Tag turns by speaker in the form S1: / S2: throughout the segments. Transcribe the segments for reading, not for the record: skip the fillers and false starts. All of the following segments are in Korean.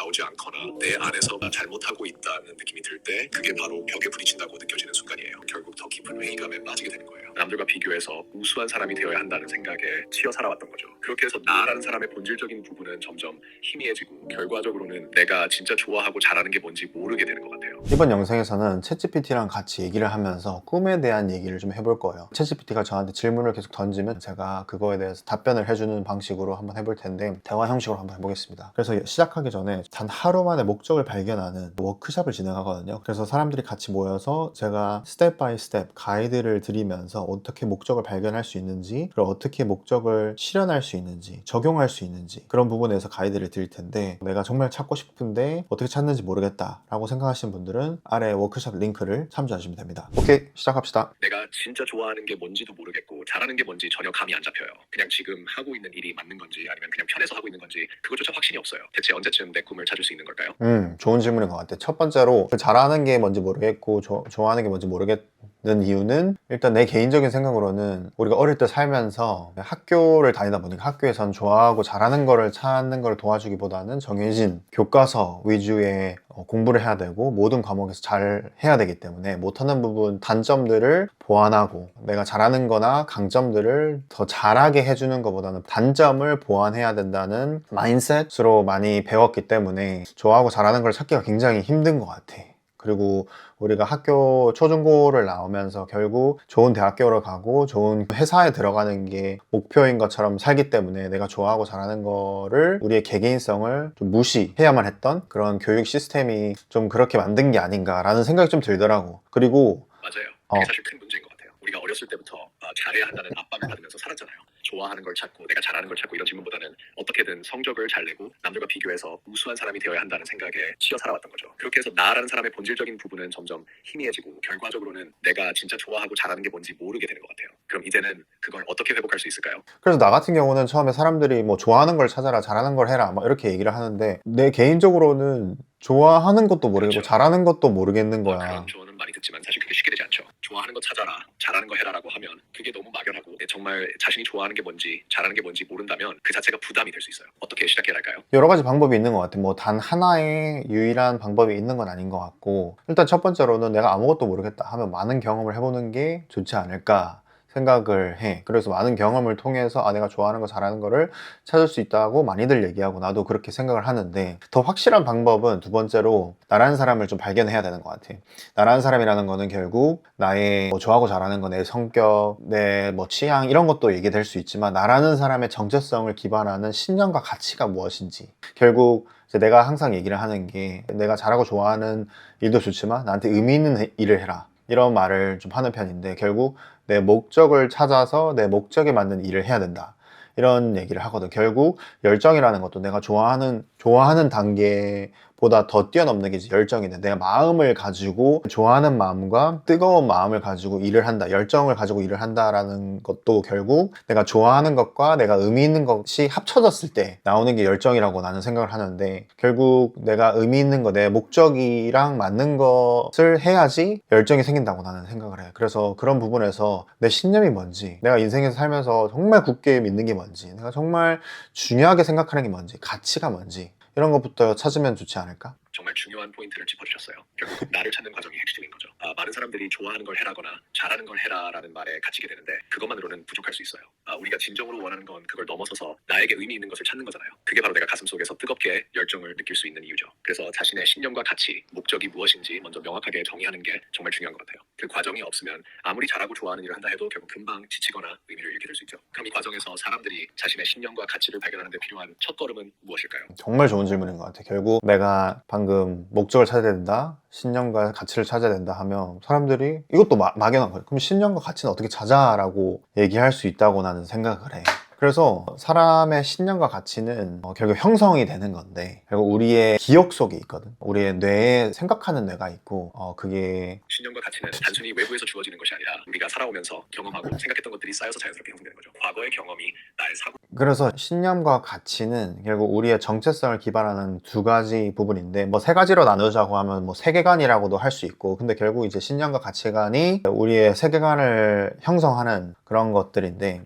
S1: 나오지 않거나 내 안에서 잘못하고 있다는 느낌이 들 때 그게 바로 벽에 부딪힌다고 느껴지는 순간이에요. 결국 더 깊은 회의감에 빠지게 되는 거예요. 남들과 비교해서 우수한 사람이 되어야 한다는 생각에 치여 살아왔던 거죠. 그렇게 해서 나라는 사람의 본질적인 부분은 점점 희미해지고 결과적으로는 내가 진짜 좋아하고 잘하는 게 뭔지 모르게 되는 것 같아요.
S2: 이번 영상에서는 챗GPT랑 같이 얘기를 하면서 꿈에 대한 얘기를 좀 해볼 거예요. 챗GPT가 저한테 질문을 계속 던지면 제가 그거에 대해서 답변을 해주는 방식으로 한번 해볼 텐데, 대화 형식으로 한번 해보겠습니다. 그래서 시작하기 전에 단 하루 만에 목적을 발견하는 워크숍을 진행하거든요. 그래서 사람들이 같이 모여서 제가 스텝 바이 스텝 가이드를 드리면서 어떻게 목적을 발견할 수 있는지, 그리고 어떻게 목적을 실현할 수 있는지, 적용할 수 있는지, 그런 부분에서 가이드를 드릴 텐데, 내가 정말 찾고 싶은데 어떻게 찾는지 모르겠다 라고 생각하시는 분들은 아래 워크숍 링크를 참조하시면 됩니다. 오케이, 시작합시다.
S1: 내가 진짜 좋아하는 게 뭔지도 모르겠고 잘하는 게 뭔지 전혀 감이 안 잡혀요. 그냥 지금 하고 있는 일이 맞는 건지 아니면 그냥 편해서 하고 있는 건지 그것조차 확신이 없어요. 대체 언제쯤 내 꿈을 찾을 수 있는 걸까요?
S2: 좋은 질문인 것 같아요. 첫 번째로 잘하는 게 뭔지 모르겠고 좋아하는 게 뭔지 모르겠는 이유는, 일단 내 개인적인 생각으로는 우리가 어릴 때 살면서 학교를 다니다 보니까 학교에선 좋아하고 잘하는 거를 찾는 걸 도와주기보다는 정해진 교과서 위주의 공부를 해야 되고 모든 과목에서 잘 해야 되기 때문에 못하는 부분, 단점들을 보완하고 내가 잘하는 거나 강점들을 더 잘하게 해주는 것보다는 단점을 보완해야 된다는 마인셋으로 많이 배웠기 때문에 좋아하고 잘하는 걸 찾기가 굉장히 힘든 것 같아. 그리고 우리가 학교 초중고를 나오면서 결국 좋은 대학교를 가고 좋은 회사에 들어가는 게 목표인 것처럼 살기 때문에 내가 좋아하고 잘하는 거를, 우리의 개개인성을 좀 무시해야만 했던 그런 교육 시스템이 좀 그렇게 만든 게 아닌가라는 생각이 좀 들더라고. 그리고
S1: 맞아요. 그게 사실 큰 문제인 것 같아요. 우리가 어렸을 때부터 잘해야 한다는 압박을 받으면서 살았잖아요. 좋아하는 걸 찾고 내가 잘하는 걸 찾고 이런 질문보다는 어떻게든 성적을 잘 내고 남들과 비교해서 우수한 사람이 되어야 한다는 생각에 치여 살아왔던 거죠. 그렇게 해서 나라는 사람의 본질적인 부분은 점점 희미해지고 결과적으로는 내가 진짜 좋아하고 잘하는 게 뭔지 모르게 되는 것 같아요. 그럼 이제는 그걸 어떻게 회복할 수 있을까요?
S2: 그래서 나 같은 경우는 처음에 사람들이 뭐 좋아하는 걸 찾아라, 잘하는 걸 해라 막 이렇게 얘기를 하는데, 내 개인적으로는 좋아하는 것도 모르겠고
S1: 그렇죠.
S2: 잘하는 것도 모르겠는 거야.
S1: 그런 조언은 많이 듣지만 사실 그게 쉽게 되지 않죠. 좋아하는 거 찾아라, 잘하는 거 해라라고 하면 그게 너무 막연하고 정말 자신이 좋아하는 게 뭔지 잘하는 게 뭔지 모른다면 그 자체가 부담이 될 수 있어요. 어떻게 시작해야 할까요?
S2: 여러 가지 방법이 있는 것 같아. 뭐 단 하나의 유일한 방법이 있는 건 아닌 것 같고, 일단 첫 번째로는 내가 아무것도 모르겠다 하면 많은 경험을 해보는 게 좋지 않을까 생각을 해. 그래서 많은 경험을 통해서 내가 좋아하는 거 잘하는 거를 찾을 수 있다고 많이들 얘기하고 나도 그렇게 생각을 하는데, 더 확실한 방법은 두 번째로 나라는 사람을 좀 발견해야 되는 것 같아. 나라는 사람이라는 거는 결국 나의 뭐 좋아하고 잘하는 거, 내 성격, 내 뭐 취향 이런 것도 얘기될 수 있지만, 나라는 사람의 정체성을 기반하는 신념과 가치가 무엇인지, 결국 이제 내가 항상 얘기를 하는 게, 내가 잘하고 좋아하는 일도 좋지만 나한테 의미 있는 일을 해라, 이런 말을 좀 하는 편인데, 결국 내 목적을 찾아서 내 목적에 맞는 일을 해야 된다, 이런 얘기를 하거든. 결국 열정이라는 것도 내가 좋아하는 단계보다 더 뛰어넘는 게 이제 열정인데, 내가 마음을 가지고, 좋아하는 마음과 뜨거운 마음을 가지고 일을 한다, 열정을 가지고 일을 한다라는 것도 결국 내가 좋아하는 것과 내가 의미 있는 것이 합쳐졌을 때 나오는 게 열정이라고 나는 생각을 하는데, 결국 내가 의미 있는 거, 내 목적이랑 맞는 것을 해야지 열정이 생긴다고 나는 생각을 해. 그래서 그런 부분에서 내 신념이 뭔지, 내가 인생에서 살면서 정말 굳게 믿는 게 뭔지, 내가 정말 중요하게 생각하는 게 뭔지, 가치가 뭔지, 이런 것부터 찾으면 좋지 않을까?
S1: 정말 중요한 포인트를 짚어주셨어요. 결국 나를 찾는 과정이 핵심인 거죠. 많은 사람들이 좋아하는 걸 해라거나 잘하는 걸 해라라는 말에 갇히게 되는데 그것만으로는 부족할 수 있어요. 우리가 진정으로 원하는 건 그걸 넘어서서 나에게 의미 있는 것을 찾는 거잖아요. 그게 바로 내가 가슴속에서 뜨겁게 열정을 느낄 수 있는 이유죠. 그래서 자신의 신념과 가치, 목적이 무엇인지 먼저 명확하게 정의하는 게 정말 중요한 것 같아요. 그 과정이 없으면 아무리 잘하고 좋아하는 일을 한다 해도 결국 금방 지치거나 의미를 잃게 될 수 있죠. 그럼 이 과정에서 사람들이 자신의 신념과 가치를 발견하는 데 필요한 첫걸음은 무엇일까요?
S2: 정말 좋은 질문인 것 같아. 결국 내가 방금 목적을 찾아야 된다, 신념과 가치를 찾아야 된다 하면 사람들이 이것도 막연한 거예요. 그럼 신념과 가치는 어떻게 찾아라고 얘기할 수 있다고 나는 생각을 해. 그래서 사람의 신념과 가치는 결국 형성이 되는 건데, 결국 우리의 기억 속에 있거든. 우리의 뇌에 생각하는 뇌가 있고, 그게
S1: 신념과 가치는 단순히 외부에서 주어지는 것이 아니라 우리가 살아오면서 경험하고 생각했던 것들이 쌓여서 자연스럽게 형성되는 거죠. 과거의 경험이 나의 사고.
S2: 그래서 신념과 가치는 결국 우리의 정체성을 기반하는 두 가지 부분인데, 뭐 세 가지로 나누자고 하면 뭐 세계관이라고도 할 수 있고, 근데 결국 이제 신념과 가치관이 우리의 세계관을 형성하는 그런 것들인데,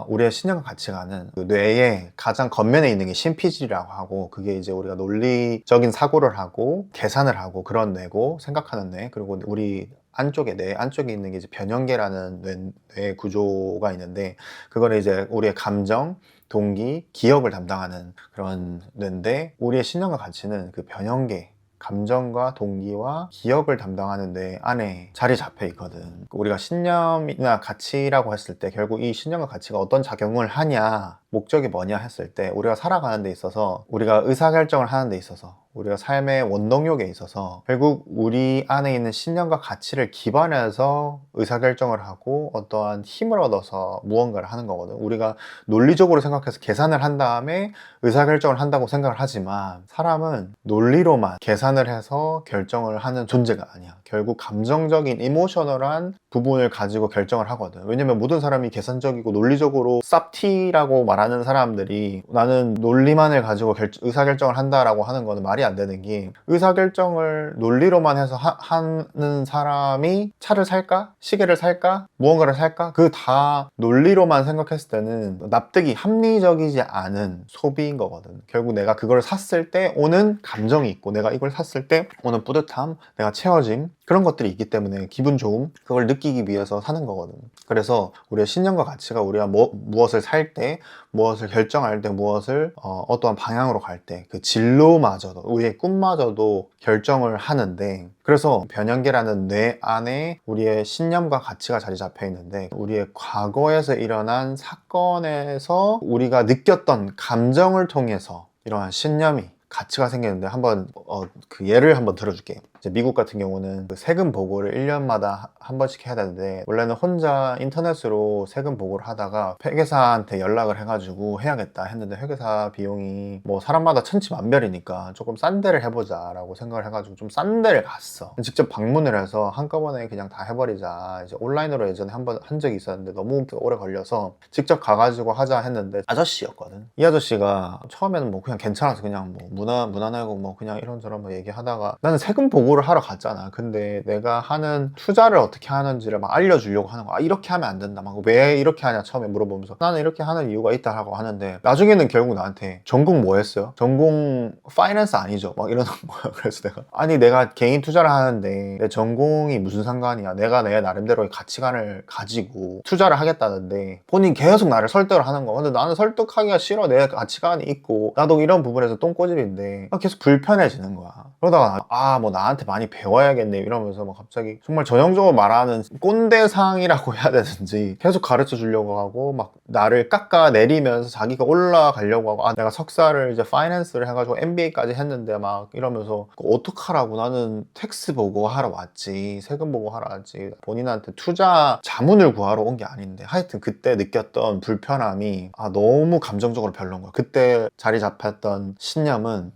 S2: 우리의 신념과 가치관은 그 뇌의 가장 겉면에 있는 게 심피지라고 하고, 그게 이제 우리가 논리적인 사고를 하고 계산을 하고 그런 뇌고, 생각하는 뇌, 그리고 우리 뇌 안쪽에 있는 게 이제 변형계라는 뇌 구조가 있는데, 그거는 이제 우리의 감정, 동기, 기억을 담당하는 그런 뇌인데, 우리의 신념과 가치는 그 변형계, 감정과 동기와 기억을 담당하는 뇌 안에 자리 잡혀 있거든. 우리가 신념이나 가치라고 했을 때 결국 이 신념과 가치가 어떤 작용을 하냐, 목적이 뭐냐 했을 때, 우리가 살아가는 데 있어서, 우리가 의사결정을 하는 데 있어서, 우리가 삶의 원동력에 있어서 결국 우리 안에 있는 신념과 가치를 기반해서 의사결정을 하고 어떠한 힘을 얻어서 무언가를 하는 거거든. 우리가 논리적으로 생각해서 계산을 한 다음에 의사결정을 한다고 생각을 하지만, 사람은 논리로만 계산을 해서 결정을 하는 존재가 아니야. 결국 감정적인 이모셔널한 부분을 가지고 결정을 하거든. 왜냐면 모든 사람이 계산적이고 논리적으로 쌉티라고 말하는 사람들이, 나는 논리만을 가지고 의사결정을 한다라고 하는 거는 말이 안 되는 게, 의사결정을 논리로만 해서 하는 사람이 차를 살까? 시계를 살까? 무언가를 살까? 그 다 논리로만 생각했을 때는 납득이 합리적이지 않은 소비인 거거든. 결국 내가 그걸 샀을 때 오는 감정이 있고, 내가 이걸 샀을 때 오는 뿌듯함, 내가 채워짐, 그런 것들이 있기 때문에 기분 좋음, 그걸 느끼기 위해서 사는 거거든. 그래서 우리의 신념과 가치가 우리가 무엇을 살 때, 무엇을 결정할 때, 무엇을 어떠한 방향으로 갈 때, 그 진로마저도, 우리의 꿈마저도 결정을 하는데, 그래서 변형계라는 뇌 안에 우리의 신념과 가치가 자리 잡혀 있는데, 우리의 과거에서 일어난 사건에서 우리가 느꼈던 감정을 통해서 이러한 신념이, 가치가 생기는데, 한번 그 예를 한번 들어줄게요. 이제 미국 같은 경우는 그 세금 보고를 1년마다 한 번씩 해야 되는데, 원래는 혼자 인터넷으로 세금 보고를 하다가 회계사한테 연락을 해가지고 해야겠다 했는데, 회계사 비용이 뭐 사람마다 천지만별이니까 조금 싼 데를 해보자 라고 생각을 해가지고 좀 싼 데를 갔어. 직접 방문을 해서 한꺼번에 그냥 다 해버리자. 이제 온라인으로 예전에 한 번 한 적이 있었는데 너무 오래 걸려서 직접 가가지고 하자 했는데, 아저씨였거든. 이 아저씨가 처음에는 뭐 그냥 괜찮아서 그냥 뭐 무난하고 뭐 그냥 이런저런 뭐 얘기하다가, 나는 세금 보고를 하러 갔잖아. 근데 내가 하는 투자를 어떻게 하는지를 막 알려주려고 하는 거야. 이렇게 하면 안 된다. 막 왜 이렇게 하냐 처음에 물어보면서, 나는 이렇게 하는 이유가 있다 하고 하는데, 나중에는 결국 나한테 전공 뭐 했어요? 전공 파이낸스 아니죠? 막 이러는 거야. 그래서 내가 개인 투자를 하는데 내 전공이 무슨 상관이야. 내가 내 나름대로의 가치관을 가지고 투자를 하겠다는데, 본인 계속 나를 설득을 하는 거야. 근데 나는 설득하기가 싫어. 내 가치관이 있고 나도 이런 부분에서 똥꼬집인데, 계속 불편해지는 거야. 그러다가 뭐 나한테 많이 배워야겠네 이러면서 막 갑자기 정말 전형적으로 말하는 꼰대상이라고 해야 되는지 계속 가르쳐 주려고 하고, 막 나를 깎아내리면서 자기가 올라가려고 하고, 내가 석사를 이제 파이낸스를 해가지고 MBA까지 했는데 막 이러면서, 어떡하라고, 나는 텍스 보고 하러 왔지, 세금 보고 하러 왔지, 본인한테 투자 자문을 구하러 온 게 아닌데. 하여튼 그때 느꼈던 불편함이 너무 감정적으로 별로인 거야. 그때 자리 잡혔던 신념은,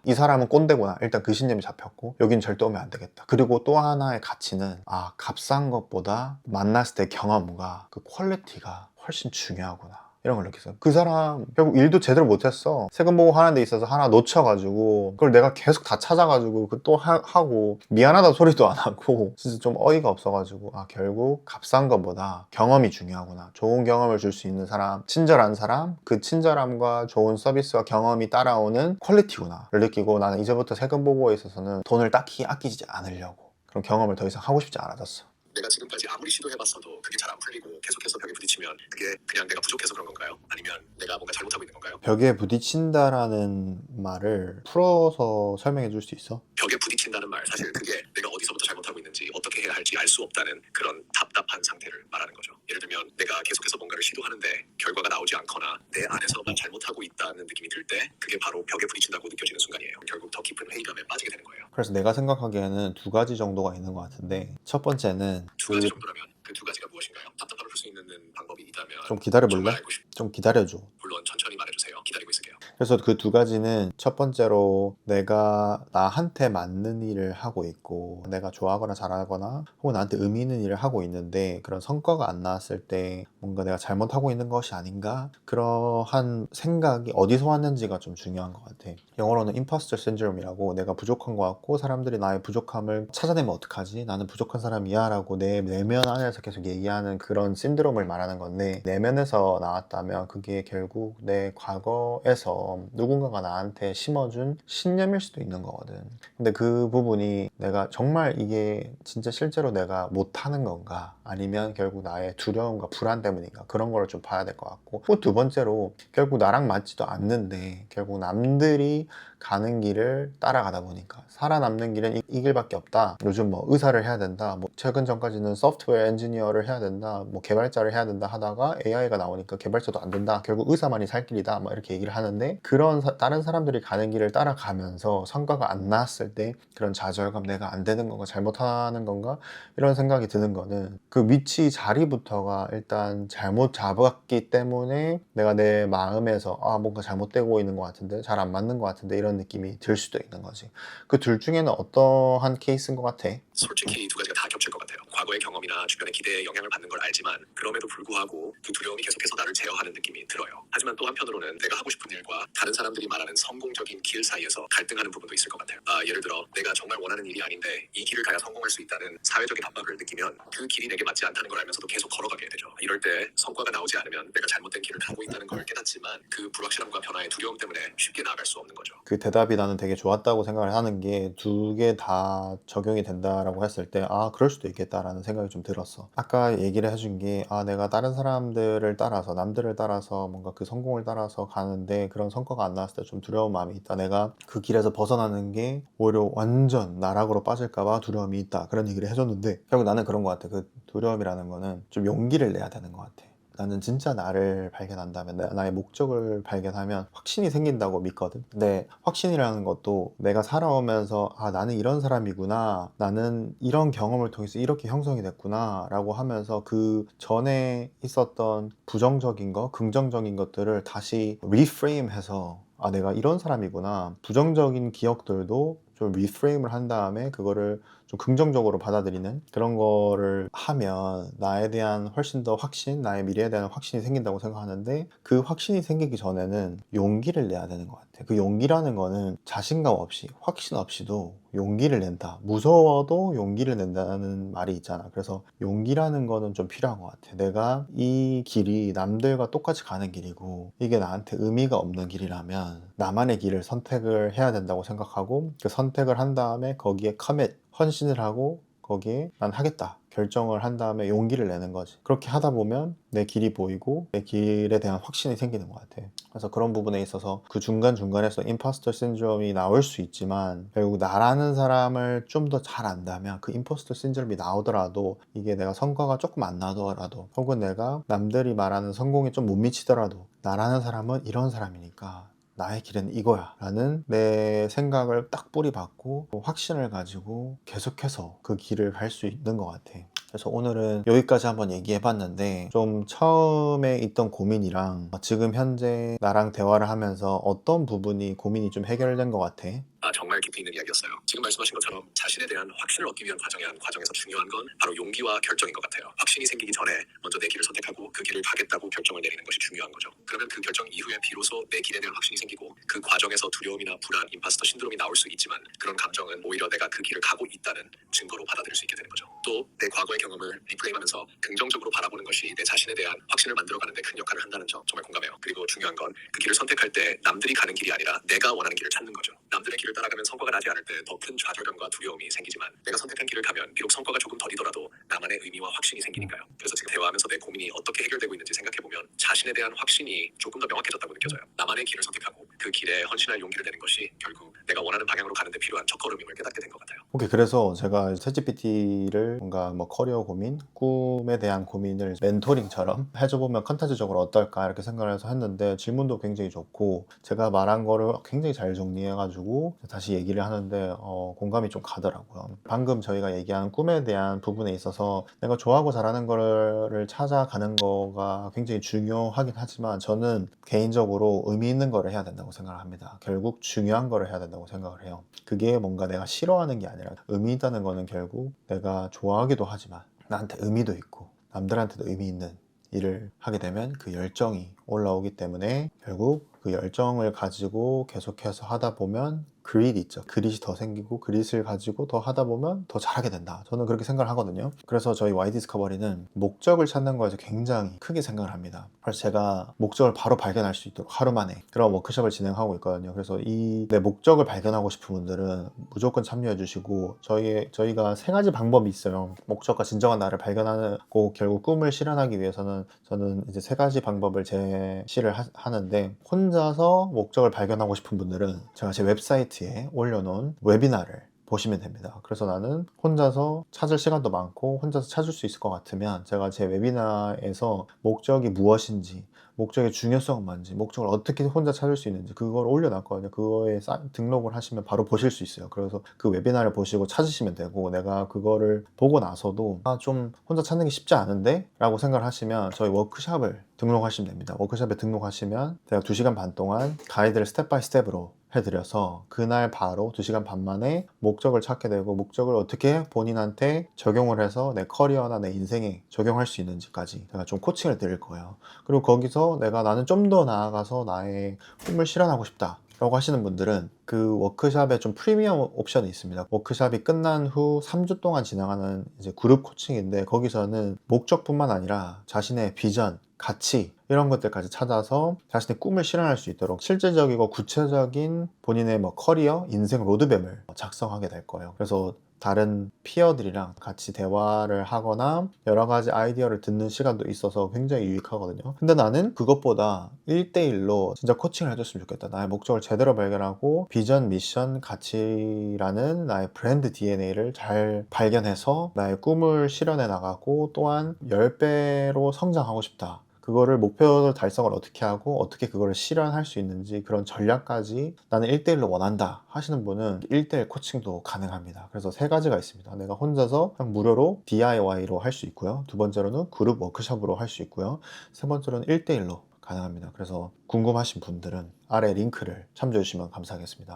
S2: 이 사람은 꼰대구나. 일단 그 신념이 잡혔고, 여긴 절대 오면 안 되겠다. 그리고 또 하나의 가치는, 값싼 것보다 만났을 때 경험과 그 퀄리티가 훨씬 중요하구나, 이런 걸 느꼈어요. 그 사람 결국 일도 제대로 못했어. 세금 보고 하는 데 있어서 하나 놓쳐가지고, 그걸 내가 계속 다 찾아가지고 또 하고, 미안하다 소리도 안 하고, 진짜 좀 어이가 없어가지고, 결국 값싼 것보다 경험이 중요하구나. 좋은 경험을 줄 수 있는 사람, 친절한 사람, 그 친절함과 좋은 서비스와 경험이 따라오는 퀄리티구나 를 느끼고, 나는 이제부터 세금 보고에 있어서는 돈을 딱히 아끼지 않으려고, 그런 경험을 더 이상 하고 싶지 않아졌어.
S1: 내가 지금까지 아무리 시도해봤어도 그게 잘 안 풀리고 계속해서 벽에 부딪히면, 그게 그냥 내가 부족해서 그런 건가요? 아니면 내가 뭔가 잘못하고 있는 건가요?
S2: 벽에 부딪힌다라는 말을 풀어서 설명해 줄 수 있어?
S1: 벽에 부딪힌다는 말, 사실 그게 내가 어디서부터 잘못하고 있는지, 어떻게 해야 할지 알 수 없다는 그런 답답한 상태를 말하는 거죠. 예를 들면 내가 계속해서 뭔가를 시도하는데 결과가 나오지 않거나 내 안에서만 잘못하고 있다는 느낌이 들 때, 그게 바로 벽에 부딪힌다고 느껴지는 순간이에요. 결국 더 깊은 회의감에 빠지게 되는 거예요.
S2: 그래서 내가 생각하기에는 두 가지 정도가 있는 것 같은데, 첫 번째는
S1: 두 가지 정도라면 그 두 가지가 무엇인가요? 답답함을 풀 수 있는 방법이 있다면
S2: 좀 기다려볼래?
S1: 정말 알고
S2: 좀 기다려줘.
S1: 물론 천천히 말해주세요. 기다리고 있을게요.
S2: 그래서 그 두 가지는 첫 번째로 내가 나한테 맞는 일을 하고 있고 내가 좋아하거나 잘하거나 혹은 나한테 의미 있는 일을 하고 있는데 그런 성과가 안 나왔을 때 뭔가 내가 잘못하고 있는 것이 아닌가? 그러한 생각이 어디서 왔는지가 좀 중요한 것 같아. 영어로는 임포스터 신드롬이라고 내가 부족한 것 같고 사람들이 나의 부족함을 찾아내면 어떡하지? 나는 부족한 사람이야 라고 내 내면 안에서 계속 얘기하는 그런 신드롬을 말하는 건데 내면에서 나왔다면 그게 결국 내 과거에서 누군가가 나한테 심어준 신념일 수도 있는 거거든. 근데 그 부분이 내가 정말 이게 진짜 실제로 내가 못하는 건가 아니면 결국 나의 두려움과 불안 때문인가 그런 걸 좀 봐야 될 것 같고 또 두 번째로 결국 나랑 맞지도 않는데 결국 남들이 가는 길을 따라가다 보니까 살아남는 길은 이 길밖에 없다. 요즘 뭐 의사를 해야 된다. 뭐 최근 전까지는 소프트웨어 엔지니어를 해야 된다. 뭐 개발자를 해야 된다 하다가 AI가 나오니까 개발자도 안 된다. 결국 의사만이 살 길이다. 막 이렇게 얘기를 하는데 그런 다른 사람들이 가는 길을 따라가면서 성과가 안 나왔을 때 그런 좌절감 내가 안 되는 건가 잘못하는 건가 이런 생각이 드는 거는 그 위치 자리부터가 일단 잘못 잡았기 때문에 내가 내 마음에서 아 뭔가 잘못되고 있는 것 같은데 잘 안 맞는 것 같은데 이런 느낌이 들 수도 있는 거지. 그 둘 중에는 어떠한 케이스인 것 같아?
S1: 솔직히 두 가지가 다 겹칠 것 같아요. 과거의 경험이나 주변의 기대에 영향을 받는 걸 알지만 그럼에도 불구하고 그 두려움이 계속해서 나를 제어하는 느낌이 들어요. 하지만 또 한편으로는 내가 하고 싶은 일과 다른 사람들이 말하는 성공적인 길 사이에서 갈등하는 부분도 있을 것 같아요. 예를 들어 내가 정말 원하는 일이 아닌데 이 길을 가야 성공할 수 있다는 사회적인 압박을 느끼면 그 길이 내게 맞지 않다는 걸 알면서도 계속 걸어가게 되죠. 이럴 때 성과가 나오지 않으면 내가 잘못된 길을 가고 있다는 걸 깨닫지만 그 불확실함과 변화의 두려움 때문에 쉽게 나아갈 수 없는 거죠.
S2: 그 대답이 나는 되게 좋았다고 생각을 하는 게 두 개 다 적용이 된다라고 했을 때 아 그럴 수도 있겠다라는 생각이 좀 들었어. 아까 얘기를 해준 게 아 내가 다른 사람들을 따라서 남들을 따라서 뭔가 그 성공을 따라서 가는데 그런 성과가 안 나왔을 때 좀 두려운 마음이 있다. 내가 그 길에서 벗어나는 게 오히려 완전 나락으로 빠질까 봐 두려움이 있다. 그런 얘기를 해줬는데 결국 나는 그런 것 같아. 그 두려움이라는 거는 좀 용기를 내야 되는 것 같아. 나는 진짜 나를 발견한다면 나의 목적을 발견하면 확신이 생긴다고 믿거든. 근데 확신이라는 것도 내가 살아오면서 아 나는 이런 사람이구나, 나는 이런 경험을 통해서 이렇게 형성이 됐구나 라고 하면서 그 전에 있었던 부정적인 거 긍정적인 것들을 다시 리프레임해서 아 내가 이런 사람이구나, 부정적인 기억들도 좀 리프레임을 한 다음에 그거를 좀 긍정적으로 받아들이는 그런 거를 하면 나에 대한 훨씬 더 확신, 나의 미래에 대한 확신이 생긴다고 생각하는데 그 확신이 생기기 전에는 용기를 내야 되는 것 같아. 그 용기라는 거는 자신감 없이, 확신 없이도 용기를 낸다. 무서워도 용기를 낸다는 말이 있잖아. 그래서 용기라는 거는 좀 필요한 것 같아. 내가 이 길이 남들과 똑같이 가는 길이고 이게 나한테 의미가 없는 길이라면 나만의 길을 선택을 해야 된다고 생각하고 그 선택을 한 다음에 거기에 커밋, 헌신을 하고 거기에 난 하겠다 결정을 한 다음에 용기를 내는 거지. 그렇게 하다 보면 내 길이 보이고 내 길에 대한 확신이 생기는 것 같아. 그래서 그런 부분에 있어서 그 중간중간에서 임포스터 신드롬이 나올 수 있지만 결국 나라는 사람을 좀 더 잘 안다면 그 임포스터 신드롬이 나오더라도 이게 내가 성과가 조금 안 나더라도 혹은 내가 남들이 말하는 성공에 좀 못 미치더라도 나라는 사람은 이런 사람이니까 나의 길은 이거야 라는 내 생각을 딱 뿌리박고 확신을 가지고 계속해서 그 길을 갈 수 있는 것 같아. 그래서 오늘은 여기까지 한번 얘기해 봤는데 좀 처음에 있던 고민이랑 지금 현재 나랑 대화를 하면서 어떤 부분이 고민이 좀 해결된 것 같아?
S1: 정말 깊이 있는 이야기였어요. 지금 말씀하신 것처럼 자신에 대한 확신을 얻기 위한 과정에서 중요한 건 바로 용기와 결정인 것 같아요. 확신이 생기기 전에 먼저 내 길을 선택하고 그 길을 가겠다고 결정을 내리는 것이 중요한 거죠. 그러면 그 결정 이후에 비로소 내 길에 대한 확신이 생기고 그 과정에서 두려움이나 불안, 임파스터 신드롬이 나올 수 있지만 그런 감정은 오히려 내가 그 길을 가고 있다는 증거로 받아들일 수 있게 되는 거죠. 또 내 과거의 경험을 리프레임하면서 긍정적으로 바라보는 것이 내 자신에 대한 확신을 만들어가는 데 큰 역할을 한다는 점 정말 공감해요. 그리고 중요한 건 그 길을 선택할 때 남들이 가는 길이 아니라 내가 원하는 길을 찾는 거죠. 남들의 길을 따라가면 성과가 나지 않을 때 더 큰 좌절감과 두려움이 생기지만 내가 선택한 길을 가면 비록 성과가 조금 더디더라도 나만의 의미와 확신이 생기니까요. 그래서 지금 대화하면서 내 고민이 어떻게 해결되고 있는지 생각해보면 자신에 대한 확신이 조금 더 명확해졌다고 느껴져요. 나만의 길을 선택하고 그 길에 헌신할 용기를 내는 것이 결국 내가 원하는 방향으로 가는 데 필요한 첫걸음임을 깨닫게 된 것 같아요.
S2: 오케이, 그래서 제가 챗GPT를 뭔가 뭐 커리어 고민, 꿈에 대한 고민을 멘토링처럼 해줘보면 컨텐츠적으로 어떨까 이렇게 생각을 해서 했는데 질문도 굉장히 좋고 제가 말한 거를 굉장히 잘 정리해가지고 다시 얘기를 하는데 공감이 좀 가더라고요. 방금 저희가 얘기한 꿈에 대한 부분에 있어서 내가 좋아하고 잘하는 거를 찾아가는 거가 굉장히 중요하긴 하지만 저는 개인적으로 의미 있는 거를 해야 된다고 생각을 합니다. 결국 중요한 거를 해야 된다고 생각을 해요. 그게 뭔가 내가 싫어하는 게 아니라 의미 있다는 거는 결국 내가 좋아하기도 하지만 나한테 의미도 있고 남들한테도 의미 있는 일을 하게 되면 그 열정이 올라오기 때문에 결국 그 열정을 가지고 계속해서 하다 보면 그릿 있죠. 그릿이 더 생기고 그릿을 가지고 더 하다 보면 더 잘하게 된다. 저는 그렇게 생각을 하거든요. 그래서 저희 Y디스커버리는 목적을 찾는 거에서 굉장히 크게 생각을 합니다. 그래서 제가 목적을 바로 발견할 수 있도록 하루 만에 그런 워크숍을 진행하고 있거든요. 그래서 이 내 목적을 발견하고 싶은 분들은 무조건 참여해 주시고 저희가 세 가지 방법이 있어요. 목적과 진정한 나를 발견하고 결국 꿈을 실현하기 위해서는 저는 이제 세 가지 방법을 제시를 하는데 혼자서 목적을 발견하고 싶은 분들은 제가 제 웹사이트에 올려놓은 웨비나를 보시면 됩니다. 그래서 나는 혼자서 찾을 시간도 많고 혼자서 찾을 수 있을 것 같으면 제가 제 웨비나에서 목적이 무엇인지 목적의 중요성은 뭔지 목적을 어떻게 혼자 찾을 수 있는지 그걸 올려놨거든요. 그거에 등록을 하시면 바로 보실 수 있어요. 그래서 그 웨비나를 보시고 찾으시면 되고 내가 그거를 보고 나서도 좀 혼자 찾는 게 쉽지 않은데? 라고 생각을 하시면 저희 워크숍을 등록하시면 됩니다. 워크숍에 등록하시면 제가 2시간 반 동안 가이드를 스텝 바이 스텝으로 해드려서 그날 바로 2시간 반 만에 목적을 찾게 되고 목적을 어떻게 본인한테 적용을 해서 내 커리어나 내 인생에 적용할 수 있는지까지 제가 좀 코칭을 드릴 거예요. 그리고 거기서 나는 좀 더 나아가서 나의 꿈을 실현하고 싶다 라고 하시는 분들은 그 워크숍에 좀 프리미엄 옵션이 있습니다. 워크숍이 끝난 후 3주 동안 진행하는 이제 그룹 코칭인데 거기서는 목적뿐만 아니라 자신의 비전, 가치 이런 것들까지 찾아서 자신의 꿈을 실현할 수 있도록 실질적이고 구체적인 본인의 커리어, 인생 로드맵을 작성하게 될 거예요. 그래서 다른 피어들이랑 같이 대화를 하거나 여러 가지 아이디어를 듣는 시간도 있어서 굉장히 유익하거든요. 근데 나는 그것보다 1대1로 진짜 코칭을 해줬으면 좋겠다. 나의 목적을 제대로 발견하고 비전, 미션, 가치라는 나의 브랜드 DNA를 잘 발견해서 나의 꿈을 실현해 나가고 또한 10배로 성장하고 싶다. 그거를 목표 달성을 어떻게 하고 어떻게 그거를 실현할 수 있는지 그런 전략까지 나는 1대1로 원한다 하시는 분은 1대1 코칭도 가능합니다. 그래서 세 가지가 있습니다. 내가 혼자서 그냥 무료로 DIY로 할 수 있고요. 두 번째로는 그룹 워크숍으로 할 수 있고요. 세 번째로는 1대1로 가능합니다. 그래서 궁금하신 분들은 아래 링크를 참조해 주시면 감사하겠습니다.